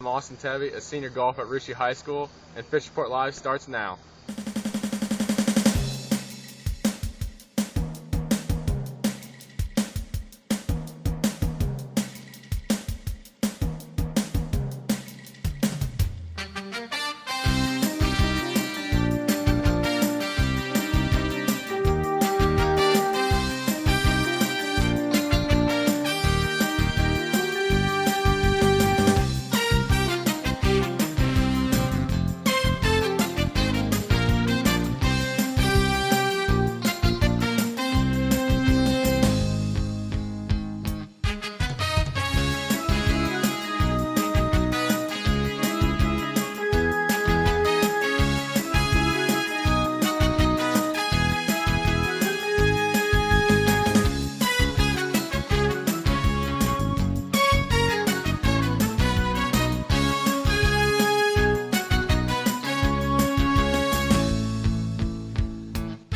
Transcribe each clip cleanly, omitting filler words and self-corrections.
I'm Austin Tebby, a senior golfer at Russia High School, and Fish Report Live starts now.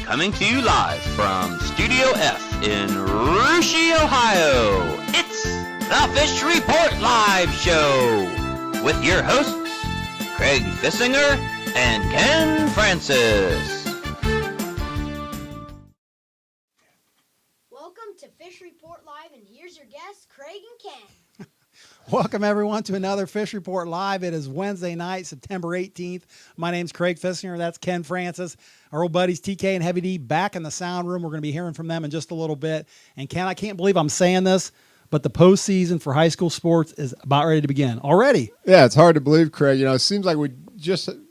Coming to you live from Studio F in Russia, Ohio, it's the Fish Report Live Show with your hosts, Craig Fissinger and Ken Francis. Welcome to Fish Report Live, and here's your guests, Craig and Ken. Welcome, everyone, to another Fish Report Live. It is Wednesday night, September 18th. My name's Craig Fissinger. That's Ken Francis. Our old buddies TK and Heavy D back in the sound room. We're going to be hearing from them in just a little bit. And Ken, I can't believe I'm saying this, but the postseason for high school sports is about ready to begin already. Yeah, it's hard to believe, Craig. You know, it seems like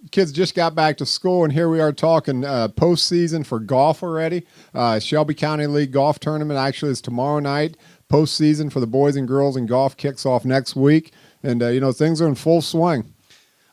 kids just got back to school, and here we are talking postseason for golf already. Shelby County League golf tournament actually is tomorrow night. Postseason for the boys and girls in golf kicks off next week, and things are in full swing.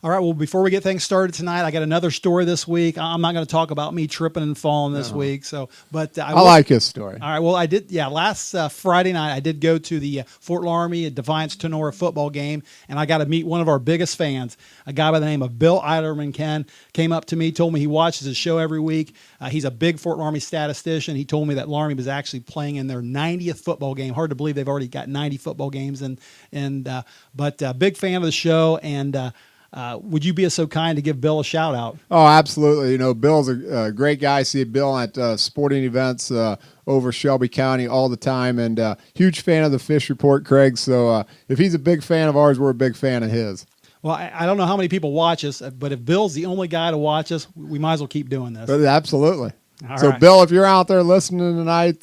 All right, well, before we get things started tonight, I got another story this week. I'm not going to talk about me tripping and falling this week. But I like his story. All right, well, I did. Yeah, last Friday night, I did go to the Fort Laramie at Defiance Tenora football game, and I got to meet one of our biggest fans, a guy by the name of Bill Eilerman. Ken came up to me, told me he watches his show every week. He's a big Fort Laramie statistician. He told me that Laramie was actually playing in their 90th football game. Hard to believe they've already got 90 football games, but big fan of the show. And would you be so kind to give Bill a shout out? Oh, absolutely. You know, Bill's a great guy. I see Bill at sporting events over Shelby County all the time, and huge fan of the Fish Report, Craig. So if he's a big fan of ours, we're a big fan of his. Well, I don't know how many people watch us, but if Bill's the only guy to watch us, we might as well keep doing this. But absolutely. All so, right. Bill, if you're out there listening tonight,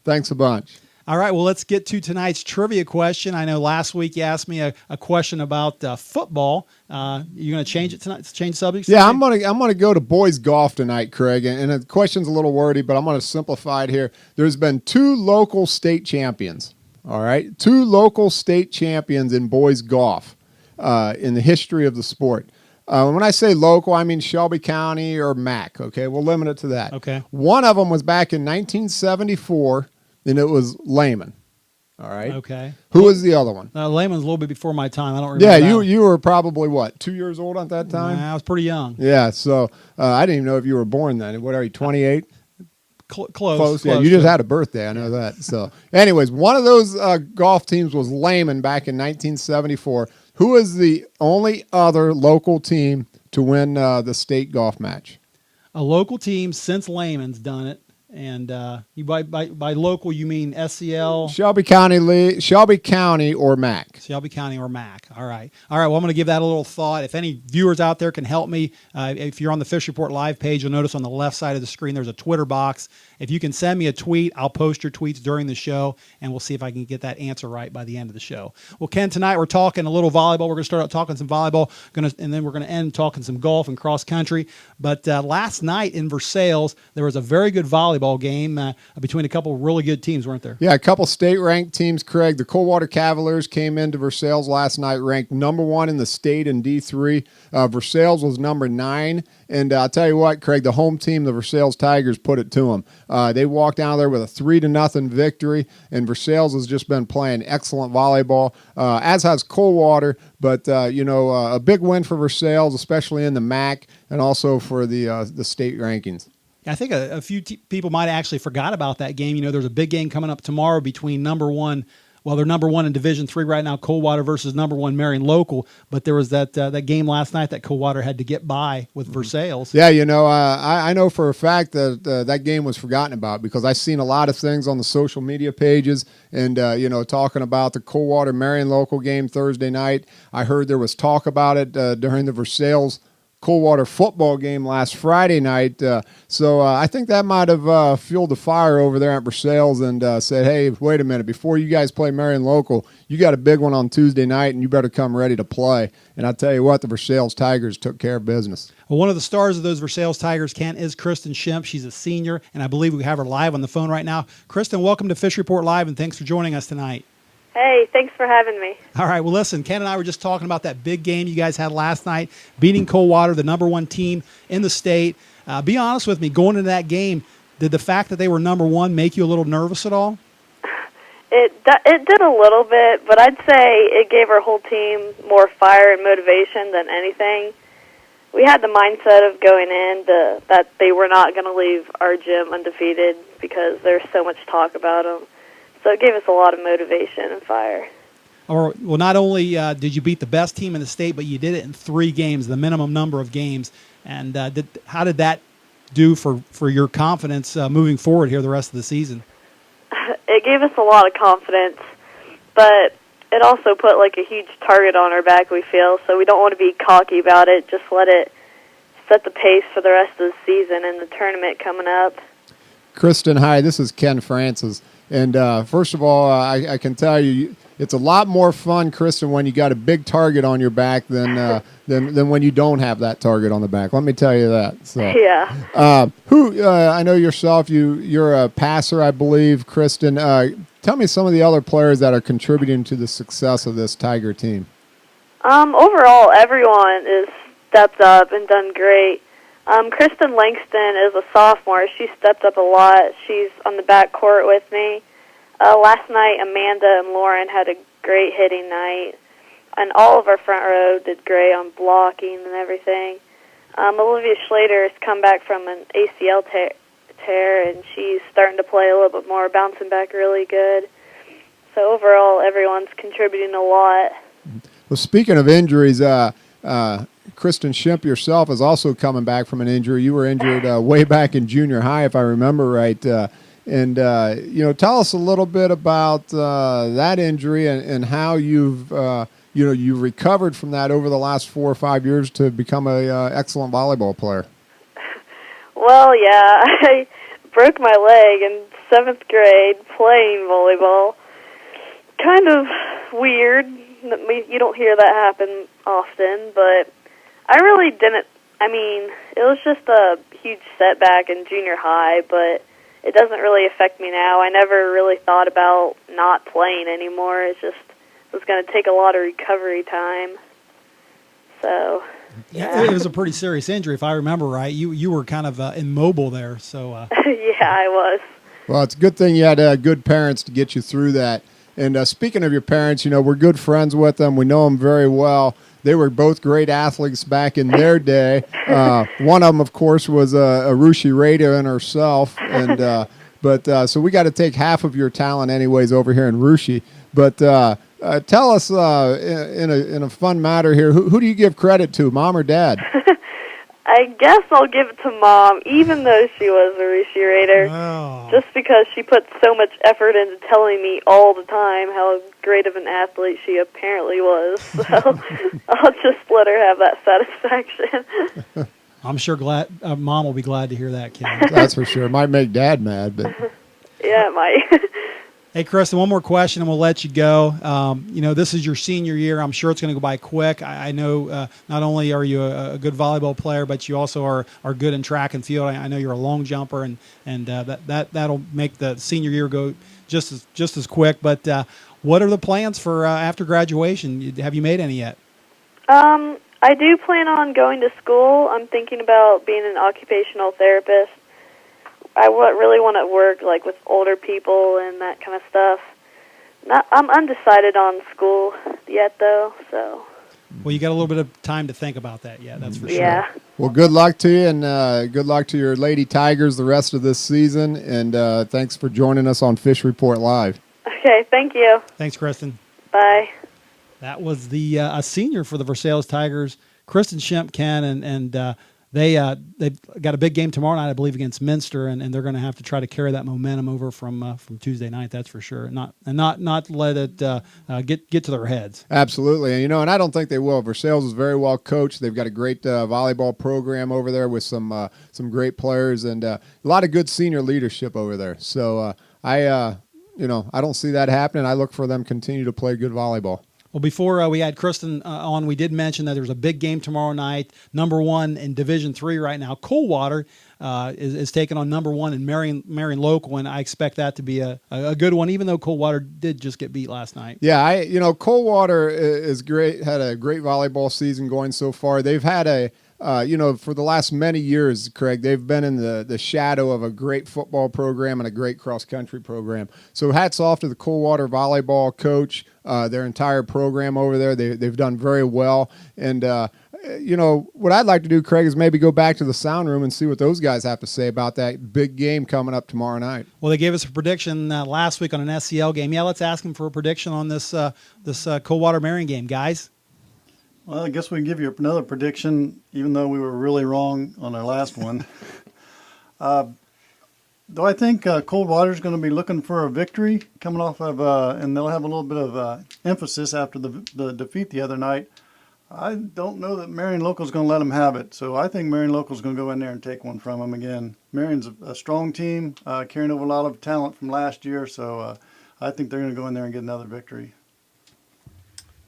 thanks a bunch. All right, well, let's get to tonight's trivia question. I know last week you asked me a question about football. You going to change it tonight? Change subjects? Yeah, tonight? I'm gonna go to boys golf tonight, Craig. And the question's a little wordy, but I'm gonna simplify it here. There's been 2 local state champions. All right, 2 local state champions in boys golf in the history of the sport. When I say local, I mean Shelby County or MAC. Okay, we'll limit it to that. Okay. One of them was back in 1974. And it was Lehman. All right. Okay. Who was the other one? Lehman's a little bit before my time. I don't remember. Yeah, you were probably, what, 2 years old at that time? I was pretty young. Yeah, so I didn't even know if you were born then. What are you, 28? Close. Yeah, you just had a birthday. I know that. So anyways, one of those golf teams was Lehman back in 1974. Who is the only other local team to win the state golf match? A local team since Lehman's done it. And you by local, you mean SCL? Shelby County or MAC. Shelby County or MAC. All right. Well, I'm going to give that a little thought. If any viewers out there can help me, if you're on the Fish Report Live page, you'll notice on the left side of the screen there's a Twitter box. If you can send me a tweet, I'll post your tweets during the show, and we'll see if I can get that answer right by the end of the show. Well, Ken, tonight we're talking a little volleyball. We're going to start out talking some volleyball, and then we're going to end talking some golf and cross country. But last night in Versailles, there was a very good volleyball game between a couple of really good teams, weren't there? Yeah, a couple state-ranked teams, Craig. The Coldwater Cavaliers came into Versailles last night, ranked number 1 in the state in D3. Versailles was number 9. And I'll tell you what, Craig, the home team, the Versailles Tigers, put it to them. They walked down there with a 3-0 victory, and Versailles has just been playing excellent volleyball, as has Coldwater. But, a big win for Versailles, especially in the MAC, and also for the state rankings. I think a few people might have actually forgot about that game. You know, there's a big game coming up tomorrow between number 1 Well, they're number one in Division III right now, Coldwater versus number one Marion Local. But there was that game last night that Coldwater had to get by with Versailles. Yeah, I know for a fact that that game was forgotten about because I've seen a lot of things on the social media pages and, talking about the Coldwater Marion Local game Thursday night. I heard there was talk about it during the Versailles Coldwater football game last Friday night. So I think that might have fueled the fire over there at Versailles and said, hey, wait a minute, before you guys play Marion Local, you got a big one on Tuesday night and you better come ready to play. And I'll tell you what, the Versailles Tigers took care of business. Well, one of the stars of those Versailles Tigers, Ken, is Kristin Shimp. She's a senior, and I believe we have her live on the phone right now. Kristin, welcome to Fish Report Live, and thanks for joining us tonight. Hey, thanks for having me. All right, well, listen, Ken and I were just talking about that big game you guys had last night, beating Coldwater, the number one team in the state. Be honest with me, going into that game, did the fact that they were number one make you a little nervous at all? It did a little bit, but I'd say it gave our whole team more fire and motivation than anything. We had the mindset of going in that they were not going to leave our gym undefeated because there's so much talk about them. So it gave us a lot of motivation and fire. Well, not only did you beat the best team in the state, but you did it in 3 games, the minimum number of games. And how did that do for your confidence moving forward here the rest of the season? It gave us a lot of confidence, but it also put like a huge target on our back, we feel. So we don't want to be cocky about it. Just let it set the pace for the rest of the season and the tournament coming up. Kristin, hi, this is Ken Francis. And first of all, I can tell you, it's a lot more fun, Kristin, when you got a big target on your back than when you don't have that target on the back. Let me tell you that. So, Yeah. I know yourself. You're a passer, I believe, Kristin. Tell me some of the other players that are contributing to the success of this Tiger team. Overall, everyone has stepped up and done great. Kristen Langston is a sophomore. She stepped up a lot. She's on the back court with me. Last night, Amanda and Lauren had a great hitting night, and all of our front row did great on blocking and everything. Olivia Schlater has come back from an ACL tear, and she's starting to play a little bit more, bouncing back really good. So overall, everyone's contributing a lot. Well, speaking of injuries, Kristin Shimp yourself is also coming back from an injury. You were injured way back in junior high, if I remember right. Tell us a little bit about that injury and how you've you recovered from that over the last 4 or 5 years to become a excellent volleyball player. Well, yeah, I broke my leg in 7th grade playing volleyball. Kind of weird. You don't hear that happen often, but I really didn't. I mean, it was just a huge setback in junior high, but it doesn't really affect me now. I never really thought about not playing anymore. It was going to take a lot of recovery time. So, yeah. It was a pretty serious injury, if I remember right. You were kind of immobile there. So yeah, I was. Well, it's a good thing you had good parents to get you through that. And speaking of your parents, we're good friends with them. We know them very well. They were both great athletes back in their day. One of them, of course, was a Rushi Raider in herself. And so we got to take half of your talent anyways over here in Rushi. But tell us in a fun matter here, who do you give credit to, Mom or Dad? I guess I'll give it to Mom, even though she was a Rushi Raider, just because she put so much effort into telling me all the time how great of an athlete she apparently was. So I'll just let her have that satisfaction. I'm sure Mom will be glad to hear that, Ken. That's for sure. It might make Dad mad, but yeah, it might. Hey, Kristin, one more question, and we'll let you go. This is your senior year. I'm sure it's going to go by quick. I know not only are you a good volleyball player, but you also are good in track and field. I know you're a long jumper, and that'll make the senior year go just as quick. But what are the plans for after graduation? Have you made any yet? I do plan on going to school. I'm thinking about being an occupational therapist. I really want to work with older people and that kind of stuff. I'm undecided on school yet, though. So. Well, you got a little bit of time to think about that. Yeah, that's for sure. Yeah. Well, good luck to you, and good luck to your Lady Tigers the rest of this season. And thanks for joining us on Fish Report Live. Okay. Okay, thank you. Thanks, Kristen. Bye. That was the a senior for the Versailles Tigers, Kristin Shimp, Ken, and they've got a big game tomorrow night, I believe, against Minster, and they're going to have to try to carry that momentum over from Tuesday night. That's for sure. Not let it get to their heads. Absolutely, and and I don't think they will. Versailles is very well coached. They've got a great volleyball program over there with some great players and a lot of good senior leadership over there. So I don't see that happening. I look for them to continue to play good volleyball. Well, before we had Kristen on, we did mention that there's a big game tomorrow night. Number one in Division III right now, Coldwater is taking on number one in Marion Local, and I expect that to be a good one, even though Coldwater did just get beat last night. Yeah, Coldwater is great. Had a great volleyball season going so far. They've had for the last many years, Craig, they've been in the shadow of a great football program and a great cross-country program. So hats off to the Coldwater volleyball coach, their entire program over there. They've done very well. And, what I'd like to do, Craig, is maybe go back to the sound room and see what those guys have to say about that big game coming up tomorrow night. Well, they gave us a prediction last week on an SCL game. Yeah, let's ask them for a prediction on this Coldwater-Marion game, guys. Well, I guess we can give you another prediction, even though we were really wrong on our last one. Though I think Coldwater is going to be looking for a victory coming off of, and they'll have a little bit of emphasis after the defeat the other night. I don't know that Marion Local is going to let them have it, so I think Marion Local is going to go in there and take one from them again. Marion's a strong team, carrying over a lot of talent from last year, so I think they're going to go in there and get another victory.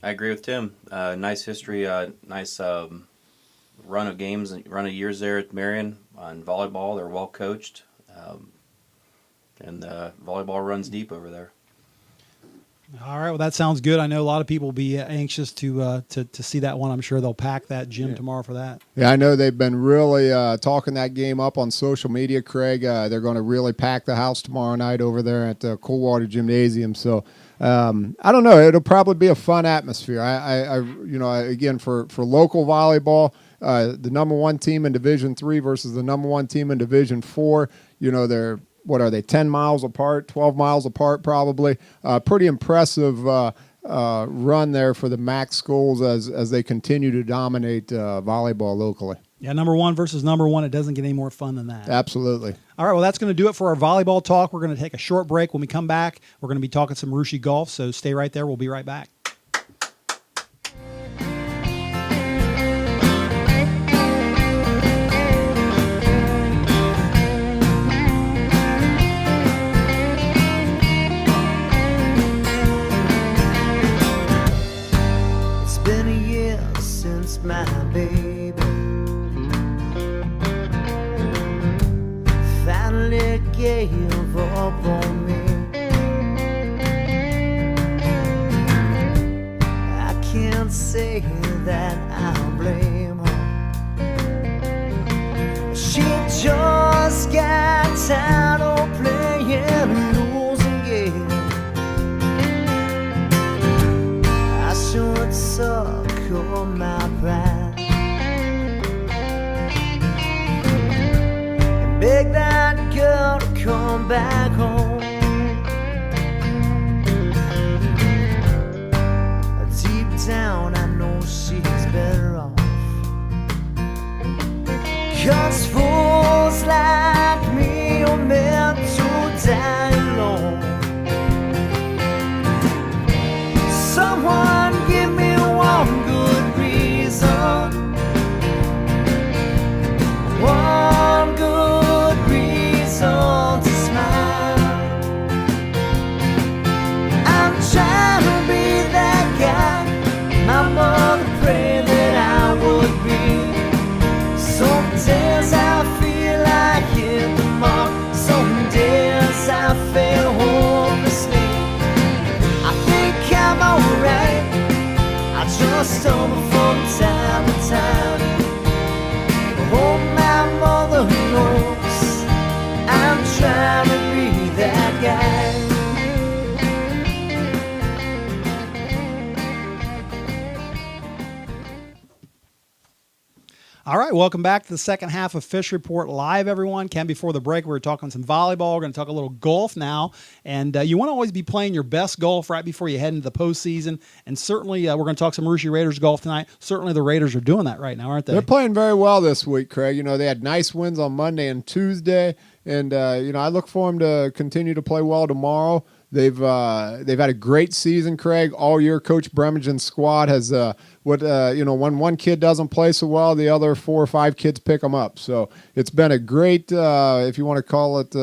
I agree with Tim. Nice history, nice run of games, run of years there at Marion on volleyball. They're well coached, and volleyball runs deep over there. All right, well, that sounds good. I know a lot of people will be anxious to see that one. I'm sure they'll pack that gym tomorrow for that. Yeah, I know they've been really talking that game up on social media, Craig. They're going to really pack the house tomorrow night over there at the Coldwater Gymnasium. So I don't know. It'll probably be a fun atmosphere. Again, for local volleyball, the number one team in Division III versus the number one team in Division IV, they're, what are they, 10 miles apart, 12 miles apart probably. Pretty impressive run there for the MAC schools as they continue to dominate volleyball locally. Yeah, number one versus number one. It doesn't get any more fun than that. Absolutely. All right, well, that's going to do it for our volleyball talk. We're going to take a short break. When we come back, we're going to be talking some Russia golf, so stay right there. We'll be right back. It's been a year since my baby finally gave up on me. I can't say that I blame her. She just got tired of playing losing games. I should succumb my pride and beg that girl to come back home. Deep down I know she's better off, 'cause fools like me are meant to die alone. Someone give me one good reason, one good reason to smile. I'm trying to be that guy my mother prayed that I would be. Some days I feel like All right, welcome back to the second half of Fish Report Live, everyone. Ken, before the break, we were talking some volleyball. We're going to talk a little golf now. And you want to always be playing your best golf right before you head into the postseason. And certainly, we're going to talk some Russia Raiders golf tonight. Certainly, the Raiders are doing that right now, aren't they? They're playing very well this week, Craig. You know, they had nice wins on Monday and Tuesday. And, you know, I look for them to continue to play well tomorrow. They've had a great season, Craig, all year. Coach Bremengen's squad has when one kid doesn't play so well, the other 4 or 5 kids pick them up. So it's been a great, if you want to call it,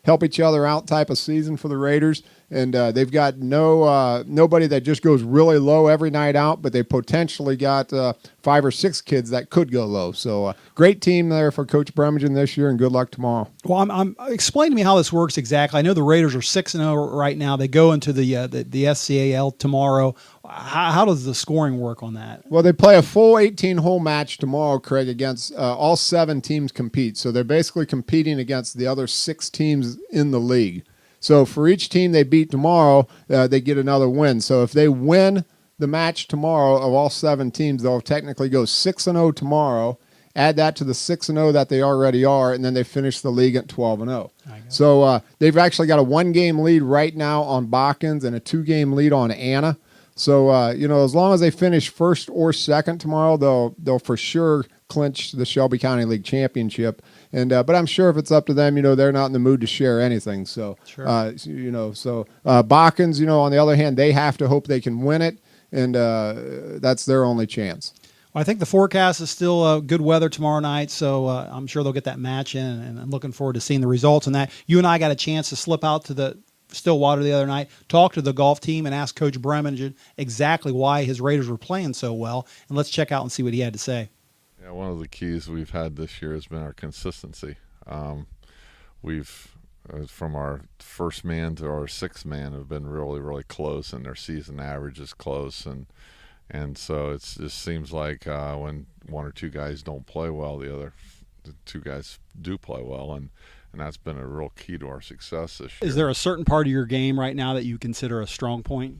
help each other out type of season for the Raiders. And they've got nobody that just goes really low every night out, but they potentially got 5 or 6 kids that could go low. So great team there for Coach Bremengen this year, and good luck tomorrow. Well, I'm explain to me how this works exactly. I know the Raiders are 6-0 right now. They go into the SCAL tomorrow. How does the scoring work on that? Well, they play a full 18-hole match tomorrow, Craig, against all 7 teams compete. So they're basically competing against the other 6 teams in the league. So for each team they beat tomorrow, they get another win. So if they win the match tomorrow of all 7 teams, they'll technically go 6-0 tomorrow. Add that to the 6-0 that they already are, and then they finish the league at 12-0. So they've actually got a 1-game lead right now on Botkins and a 2-game lead on Anna. So as long as they finish first or second tomorrow, they'll for sure clinch the Shelby County League championship. And but I'm sure if it's up to them, they're not in the mood to share anything. So sure. Botkins, on the other hand, they have to hope they can win it, and that's their only chance. Well, I think the forecast is still good weather tomorrow night, so I'm sure they'll get that match in, and I'm looking forward to seeing the results on that. You and I got a chance to slip out to the Stillwater the other night, talk to the golf team, and ask Coach Bremen exactly why his Raiders were playing so well. And let's check out and see what he had to say. Yeah, one of the keys we've had this year has been our consistency. We've from our first man to our sixth man have been really, really close, and their season average is close, and so it just seems like when 1 or 2 guys don't play well, the 2 guys do play well, and that's been a real key to our success this year. Is there a certain part of your game right now that you consider a strong point?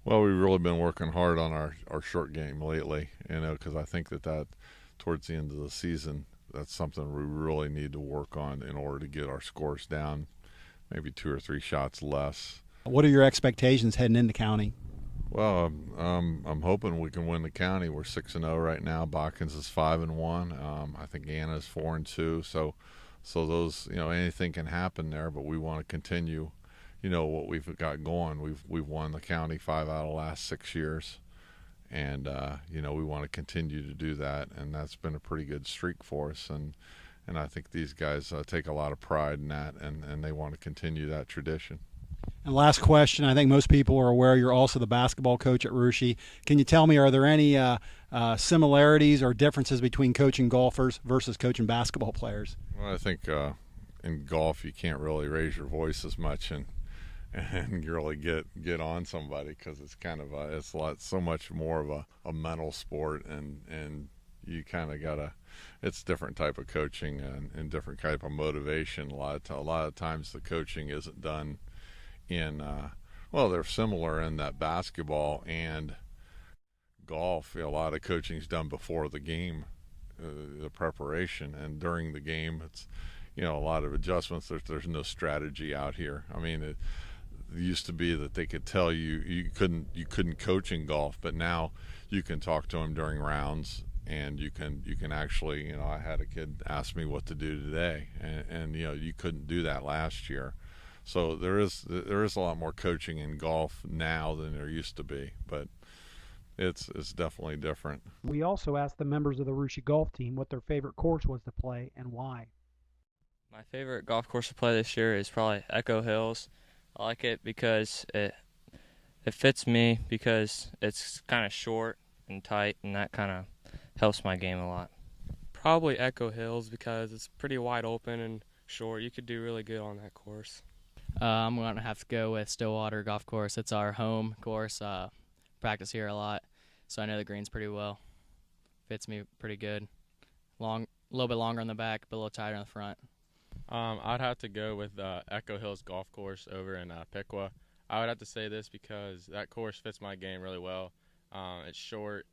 Well, we've really been working hard on our short game lately, because I think that towards the end of the season, that's something we really need to work on in order to get our scores down, maybe 2 or 3 shots less. What are your expectations heading into county? Well, I'm hoping we can win the county. We're 6-0 right now. Botkins is 5-1. I think Anna is 4-2. So those, anything can happen there, but we want to continue, what we've got going. We've won the county 5 out of the last 6 years, and we want to continue to do that, and that's been a pretty good streak for us, and I think these guys take a lot of pride in that, and they want to continue that tradition. And last question, I think most people are aware you're also the basketball coach at Russia. Can you tell me, are there any similarities or differences between coaching golfers versus coaching basketball players? Well, I think in golf you can't really raise your voice as much and really get on somebody, because it's kind of so much more of a mental sport, and you kind of gotta. It's different type of coaching and different type of motivation. A lot of times the coaching isn't done in they're similar in that basketball and golf, a lot of coaching is done before the game, the preparation, and during the game it's a lot of adjustments. There's no strategy out here. I mean, it used to be that they could tell you couldn't coach in golf, but now you can talk to them during rounds, and you can actually, I had a kid ask me what to do today, and you couldn't do that last year. So there is a lot more coaching in golf now than there used to be, but it's definitely different. We also asked the members of the Russia golf team what their favorite course was to play and why. My favorite golf course to play this year is probably Echo Hills. I like it because it fits me, because it's kind of short and tight, and that kind of helps my game a lot. Probably Echo Hills, because it's pretty wide open and short. You could do really good on that course. I'm going to have to go with Stillwater Golf Course. It's our home course. Practice here a lot, so I know the greens pretty well. Fits me pretty good. A little bit longer on the back, but a little tighter on the front. I'd have to go with Echo Hills Golf Course over in Piqua. I would have to say this because that course fits my game really well. It's short,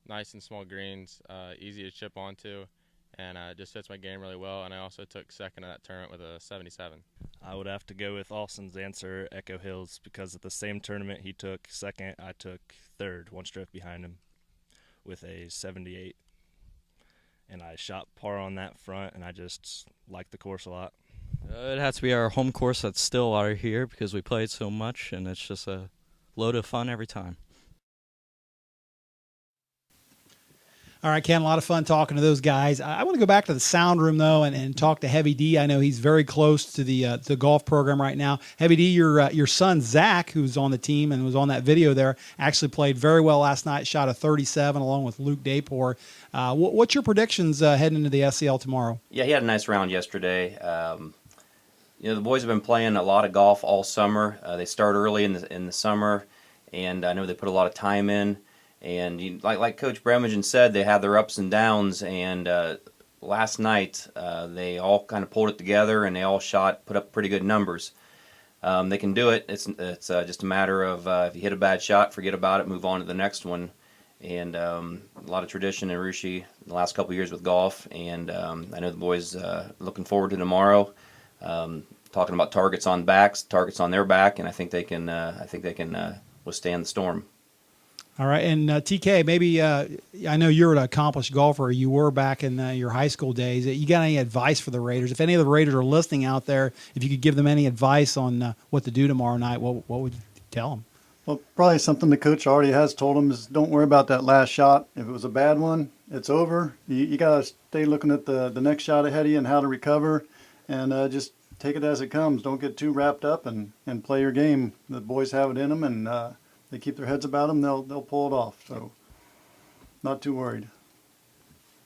nice and small greens, easy to chip onto, and it just fits my game really well. And I also took second in that tournament with a 77. I would have to go with Austin's answer, Echo Hills, because at the same tournament he took second, I took third, one stroke behind him with a 78. And I shot par on that front, and I just liked the course a lot. It has to be our home course at Stillwater here because we played so much, and it's just a load of fun every time. All right, Ken, a lot of fun talking to those guys. I want to go back to the sound room, though, and talk to Heavy D. I know he's very close to the golf program right now. Heavy D, your son, Zach, who's on the team and was on that video there, actually played very well last night, shot a 37 along with Luke Daypor. What's your predictions heading into the SCL tomorrow? Yeah, he had a nice round yesterday. The boys have been playing a lot of golf all summer. They start early in the summer, and I know they put a lot of time in. And like Coach Bremagen said, they have their ups and downs. And last night they all kind of pulled it together, and they all put up pretty good numbers. They can do it. It's just a matter of if you hit a bad shot, forget about it, move on to the next one. And a lot of tradition in Russia the last couple of years with golf. And I know the boys looking forward to tomorrow. Talking about targets on their back, and I think they can withstand the storm. All right, and TK, maybe I know you're an accomplished golfer. You were back in your high school days. You got any advice for the Raiders? If any of the Raiders are listening out there, if you could give them any advice on what to do tomorrow night, what would you tell them? Well, probably something the coach already has told them is don't worry about that last shot. If it was a bad one, it's over. You got to stay looking at the next shot ahead of you and how to recover, and just take it as it comes. Don't get too wrapped up and play your game. The boys have it in them, and they keep their heads about them, they'll pull it off. So not too worried.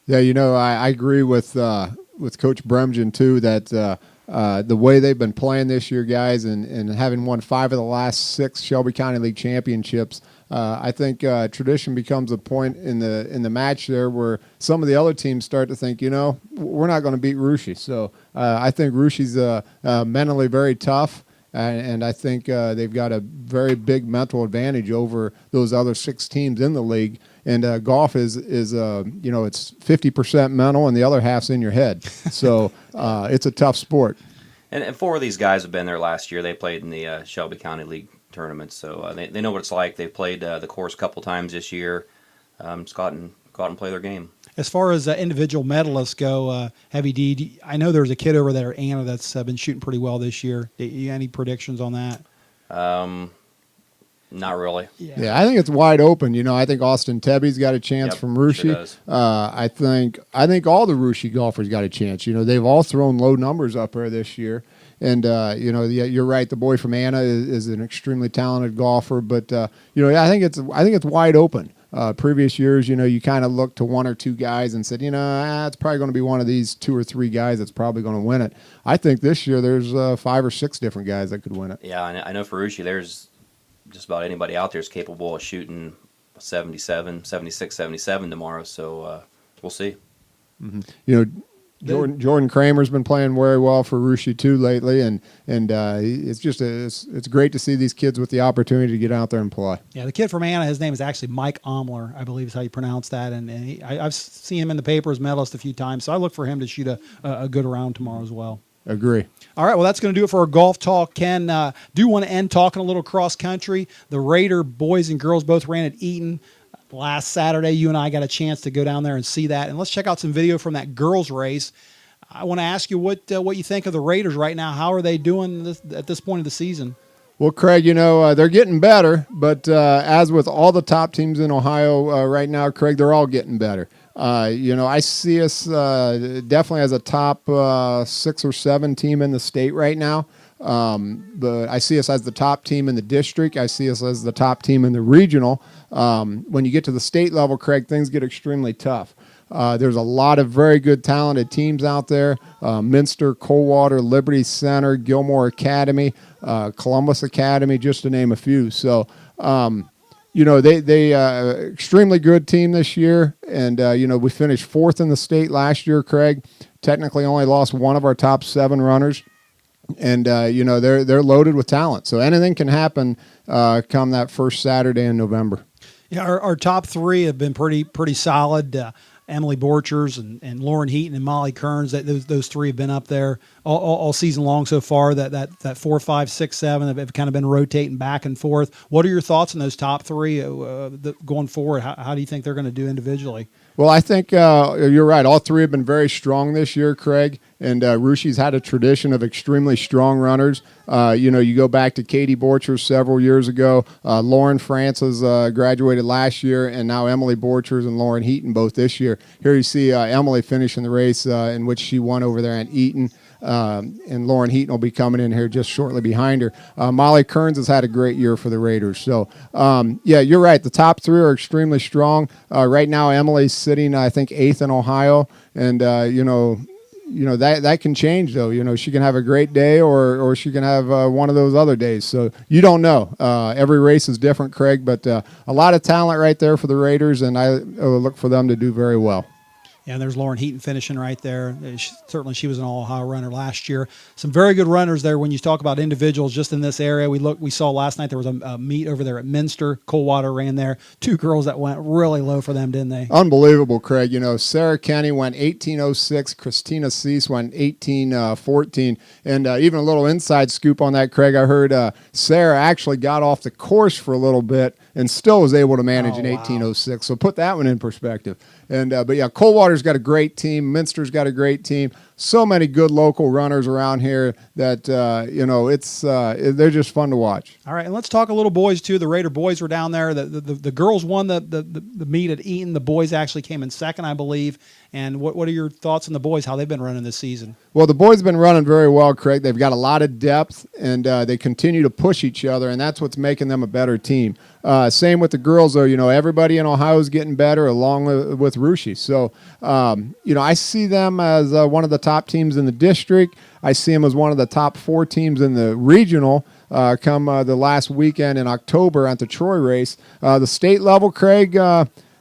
Yeah, I agree with Coach Bremgen too that the way they've been playing this year, guys, and having won 5 of the last 6 Shelby County League championships, I think tradition becomes a point in the match there where some of the other teams start to think, we're not going to beat Russia. So I think Russia's mentally very tough. And I think they've got a very big mental advantage over those other 6 teams in the league. And golf is it's 50% mental and the other half's in your head. So it's a tough sport. And 4 of these guys have been there last year. They played in the Shelby County League tournament, so they know what it's like. They've played the course a couple times this year. Just go out and play their game. As far as individual medalists go, Heavy D, I know there's a kid over there, Anna, that's been shooting pretty well this year. Any predictions on that? Not really. Yeah, I think it's wide open. I think Austin Tebby's got a chance from Russia. Sure I think all the Russia golfers got a chance. They've all thrown low numbers up there this year. And, you're right. The boy from Anna is an extremely talented golfer. But, I think it's wide open. Previous years, you kind of looked to 1 or 2 guys and said, it's probably going to be one of these 2 or 3 guys that's probably going to win it. I think this year there's 5 or 6 different guys that could win it. Yeah, I know for Russia there's just about anybody out there is capable of shooting 76, 77 tomorrow. So we'll see. Mm-hmm. Jordan Kramer's been playing very well for Russia too lately, and it's just it's great to see these kids with the opportunity to get out there and play. Yeah, the kid from Anna, his name is actually Mike Omler, I believe is how you pronounce that, and I've seen him in the paper as medalist a few times, so I look for him to shoot a good round tomorrow as well. Agree. All right, well, that's going to do it for our golf talk. Ken, do want to end talking a little cross country. The Raider boys and girls both ran at Eaton last Saturday. You and I got a chance to go down there and see that. And let's check out some video from that girls race. I want to ask you what you think of the Raiders right now. How are they doing at this point of the season? Well, Craig, they're getting better, but as with all the top teams in Ohio right now, Craig, they're all getting better. I see us definitely as a top 6 or 7 team in the state right now. But I see us as the top team in the district. I see us as the top team in the regional. When you get to the state level, Craig, things get extremely tough. There's a lot of very good, talented teams out there. Minster, Coldwater, Liberty Center, Gilmore Academy, Columbus Academy, just to name a few. So, they extremely good team this year. And, we finished 4th in the state last year, Craig. Technically only lost 1 of our top 7 runners. And, they're loaded with talent. So anything can happen come that first Saturday in November. Yeah, our top three have been pretty solid. Emily Borchers and Lauren Heaton and Molly Kearns. Those three have been up there all season long so far. That 4, 5, 6, 7 have kind of been rotating back and forth. What are your thoughts on those top three going forward? How do you think they're going to do individually? Well, I think you're right. All three have been very strong this year, Craig. And Rushie's had a tradition of extremely strong runners. You go back to Katie Borchers several years ago. Lauren Francis graduated last year, and now Emily Borchers and Lauren Heaton both this year. Here you see Emily finishing the race in which she won over there at Eaton. And Lauren Heaton will be coming in here just shortly behind her. Molly Kearns has had a great year for the Raiders. So, you're right. The top three are extremely strong. Right now, Emily's sitting, I think, 8th in Ohio. And, that can change, though. She can have a great day or she can have one of those other days. So you don't know. Every race is different, Craig, but a lot of talent right there for the Raiders, and I look for them to do very well. Yeah, and there's Lauren Heaton finishing right there. She was an All-Ohio runner last year. Some very good runners there. When you talk about individuals just in this area, we saw last night there was a meet over there at Minster. Coldwater ran there. 2 girls that went really low for them, didn't they? Unbelievable, Craig. Sarah Kenny went 18:06. Christina Cease went 18:14. And even a little inside scoop on that, Craig, I heard Sarah actually got off the course for a little bit and still was able to manage an 18:06. So put that one in perspective. And Coldwater's got a great team. Minster's got a great team. So many good local runners around here that they're just fun to watch. All right, and let's talk a little boys too. The Raider boys were down there. The girls won the meet at Eaton. The boys actually came in second, I believe. And what are your thoughts on the boys? How they've been running this season? Well, the boys have been running very well, Craig. They've got a lot of depth, and they continue to push each other, and that's what's making them a better team. Same with the girls, though. Everybody in Ohio is getting better, along with Rushi. So, I see them as one of the top teams in the district. I see them as one of the top 4 teams in the regional. Come the last weekend in October at the Troy race, the state level, Craig.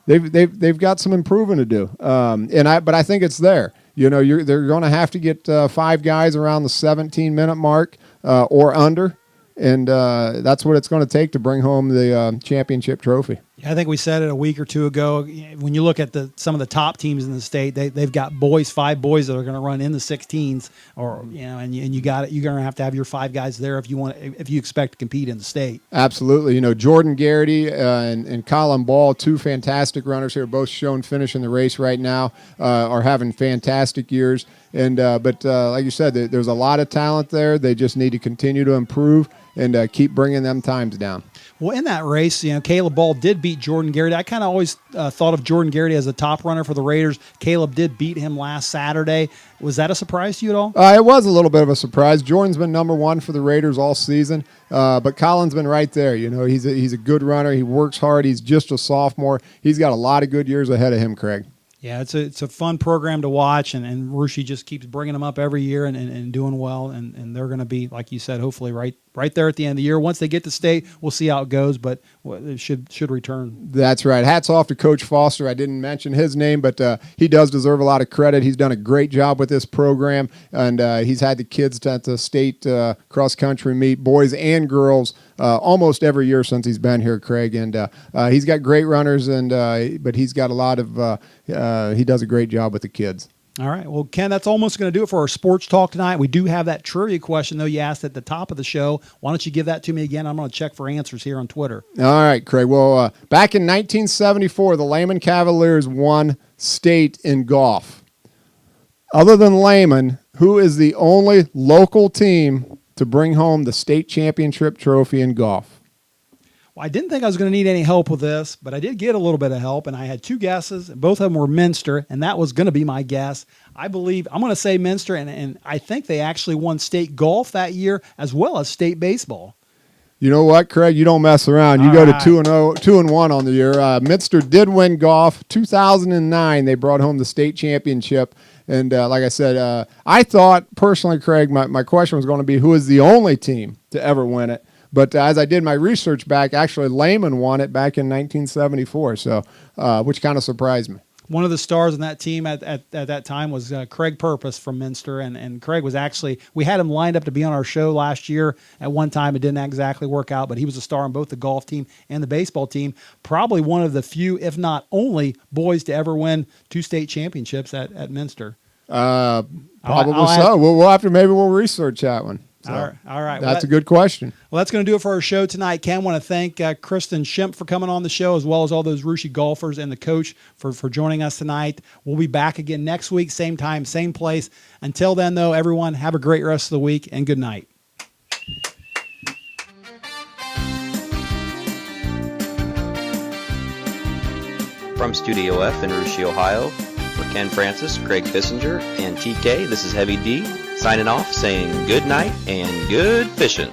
They've got some improving to do, but I think it's there. They're going to have to get 5 guys around the 17-minute mark or under, and that's what it's going to take to bring home the championship trophy. Yeah, I think we said it a week or two ago. When you look at some of the top teams in the state, they've got 5 boys that are going to run in the 16s, and you got it. You're going to have your 5 guys there if you expect to compete in the state. Absolutely. Jordan Garrity and Colin Ball, 2 fantastic runners here, both shown finishing the race right now, are having fantastic years. And but like you said, there's a lot of talent there. They just need to continue to improve and keep bringing them times down. Well, in that race, Caleb Ball did beat Jordan Garrity. I kind of always thought of Jordan Garrity as a top runner for the Raiders. Caleb did beat him last Saturday. Was that a surprise to you at all? It was a little bit of a surprise. Jordan's been number 1 for the Raiders all season, but Colin's been right there. He's a good runner. He works hard. He's just a sophomore. He's got a lot of good years ahead of him, Craig. Yeah, it's a fun program to watch, and Rushi just keeps bringing them up every year and doing well, and they're going to be, like you said, hopefully right there at the end of the year. Once they get to state, we'll see how it goes, but it should return. That's right. Hats off to Coach Foster. I didn't mention his name, but he does deserve a lot of credit. He's done a great job with this program, and he's had the kids at the state cross-country meet, boys and girls, almost every year since he's been here, Craig. And he's got great runners, but he's got a lot of he does a great job with the kids. All right. Well, Ken, that's almost going to do it for our sports talk tonight. We do have that trivia question, though, you asked at the top of the show. Why don't you give that to me again? I'm going to check for answers here on Twitter. All right, Craig. Well, back in 1974, the Lehman Cavaliers won state in golf. Other than Lehman, who is the only local team to bring home the state championship trophy in golf? Well, I didn't think I was going to need any help with this, but I did get a little bit of help, and I had 2 guesses. Both of them were Minster, and that was going to be my guess. I believe I'm going to say Minster, and I think they actually won state golf that year as well as state baseball. You know what, Craig? You don't mess around. You go to 2-1 on the year. Minster did win golf. 2009, they brought home the state championship. And like I said, I thought personally, Craig, my question was going to be who is the only team to ever win it. But as I did my research back, actually Lehman won it back in 1974, so which kind of surprised me. one of the stars on that team at that time was Craig Purpose from Minster, and Craig was actually, we had him lined up to be on our show last year at one time. It didn't exactly work out, but he was a star on both the golf team and the baseball team. Probably one of the few, if not only, boys to ever win 2 state championships at Minster. Probably so. We'll research that one. So all right. That's a good question. Well, that's going to do it for our show tonight. Ken, want to thank Kristin Shimp for coming on the show, as well as all those Russia golfers and the coach for joining us tonight. We'll be back again next week, same time, same place. Until then, though, everyone, have a great rest of the week, and good night. From Studio F in Russia, Ohio, for Ken Francis, Craig Fissinger, and TK, this is Heavy D, signing off saying good night and good fishing.